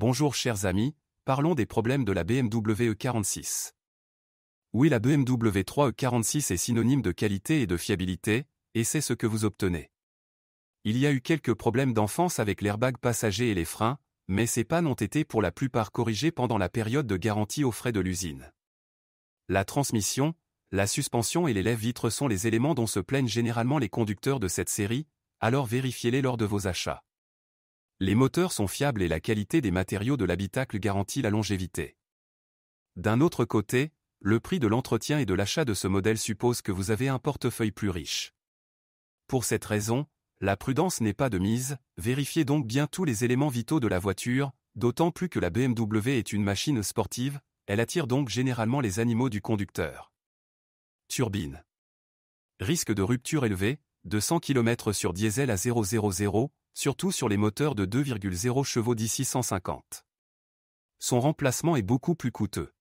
Bonjour chers amis, parlons des problèmes de la BMW E46. Oui, la BMW 3 E46 est synonyme de qualité et de fiabilité, et c'est ce que vous obtenez. Il y a eu quelques problèmes d'enfance avec l'airbag passager et les freins, mais ces pannes ont été pour la plupart corrigées pendant la période de garantie aux frais de l'usine. La transmission, la suspension et les lève-vitres sont les éléments dont se plaignent généralement les conducteurs de cette série, alors vérifiez-les lors de vos achats. Les moteurs sont fiables et la qualité des matériaux de l'habitacle garantit la longévité. D'un autre côté, le prix de l'entretien et de l'achat de ce modèle suppose que vous avez un portefeuille plus riche. Pour cette raison, la prudence n'est pas de mise, vérifiez donc bien tous les éléments vitaux de la voiture, d'autant plus que la BMW est une machine sportive, elle attire donc généralement les animaux du conducteur. Turbine. Risque de rupture élevé, de 100 km sur diesel à 000, surtout sur les moteurs de 2,0 chevaux d'ici 150. Son remplacement est beaucoup plus coûteux.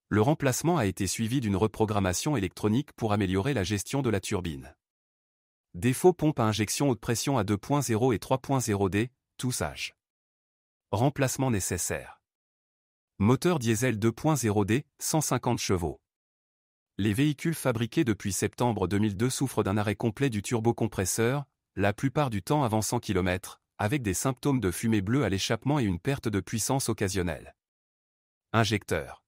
Le remplacement a été suivi d'une reprogrammation électronique pour améliorer la gestion de la turbine. Défaut pompe à injection haute pression à 2.0 et 3.0D, tout sage. Remplacement nécessaire. Moteur diesel 2.0D, 150 chevaux. Les véhicules fabriqués depuis septembre 2002 souffrent d'un arrêt complet du turbocompresseur, la plupart du temps avant 100 km, avec des symptômes de fumée bleue à l'échappement et une perte de puissance occasionnelle. Injecteur.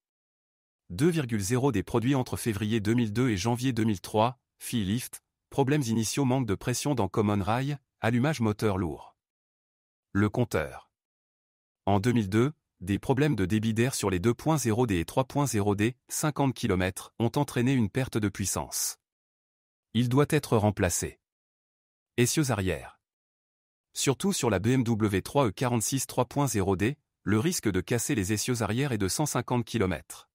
2,0 des produits entre février 2002 et janvier 2003, Lift, problèmes initiaux, manque de pression dans Common Rail, allumage moteur lourd. Le compteur. En 2002, des problèmes de débit d'air sur les 2.0D et 3.0D, 50 km, ont entraîné une perte de puissance. Il doit être remplacé. Essieux arrière. Surtout sur la BMW 3 E46 3.0D, le risque de casser les essieux arrière est de 150 km.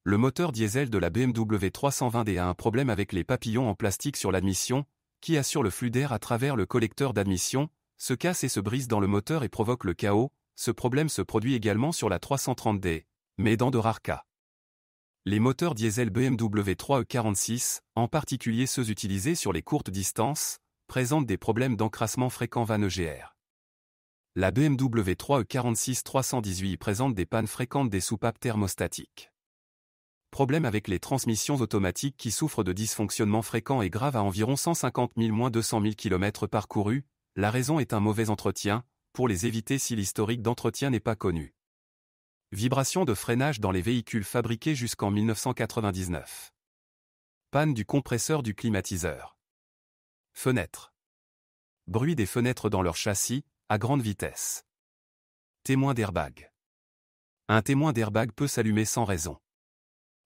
Le moteur diesel de la BMW 320D a un problème avec les papillons en plastique sur l'admission, qui assure le flux d'air à travers le collecteur d'admission, se casse et se brise dans le moteur et provoque le chaos. Ce problème se produit également sur la 330D, mais dans de rares cas. Les moteurs diesel BMW 3 E46, en particulier ceux utilisés sur les courtes distances, présentent des problèmes d'encrassement fréquents vannes EGR. La BMW 3 E46 318 présente des pannes fréquentes des soupapes thermostatiques. Problème avec les transmissions automatiques qui souffrent de dysfonctionnements fréquents et graves à environ 150 000-200 000 km parcourus, la raison est un mauvais entretien, pour les éviter si l'historique d'entretien n'est pas connu. Vibration de freinage dans les véhicules fabriqués jusqu'en 1999. Panne du compresseur du climatiseur. Fenêtres. Bruit des fenêtres dans leur châssis, à grande vitesse. Témoin d'airbag. Un témoin d'airbag peut s'allumer sans raison.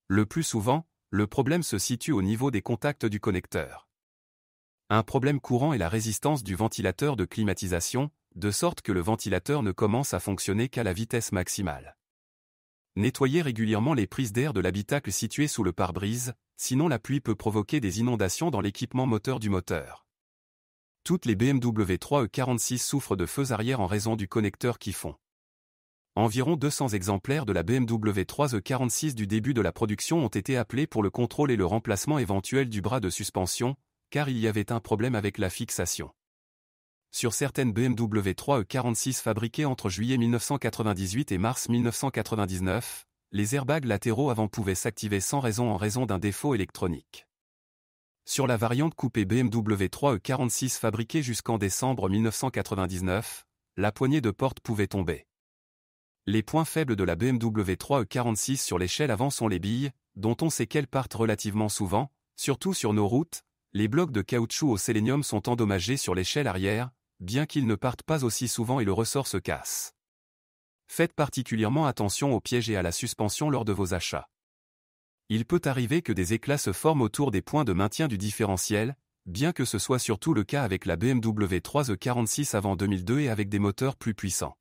Le plus souvent, le problème se situe au niveau des contacts du connecteur. Un problème courant est la résistance du ventilateur de climatisation, de sorte que le ventilateur ne commence à fonctionner qu'à la vitesse maximale. Nettoyez régulièrement les prises d'air de l'habitacle situé sous le pare-brise, sinon la pluie peut provoquer des inondations dans l'équipement moteur du moteur. Toutes les BMW 3 E46 souffrent de feux arrière en raison du connecteur qui fond. Environ 200 exemplaires de la BMW 3 E46 du début de la production ont été appelés pour le contrôle et le remplacement éventuel du bras de suspension, car il y avait un problème avec la fixation. Sur certaines BMW 3 E46 fabriquées entre juillet 1998 et mars 1999, les airbags latéraux avant pouvaient s'activer sans raison en raison d'un défaut électronique. Sur la variante coupée BMW 3 E46 fabriquée jusqu'en décembre 1999, la poignée de porte pouvait tomber. Les points faibles de la BMW 3 E46 sur l'échelle avant sont les billes, dont on sait qu'elles partent relativement souvent, surtout sur nos routes. Les blocs de caoutchouc au sélénium sont endommagés sur l'échelle arrière, bien qu'ils ne partent pas aussi souvent et le ressort se casse. Faites particulièrement attention aux pièges et à la suspension lors de vos achats. Il peut arriver que des éclats se forment autour des points de maintien du différentiel, bien que ce soit surtout le cas avec la BMW 3 E46 avant 2002 et avec des moteurs plus puissants.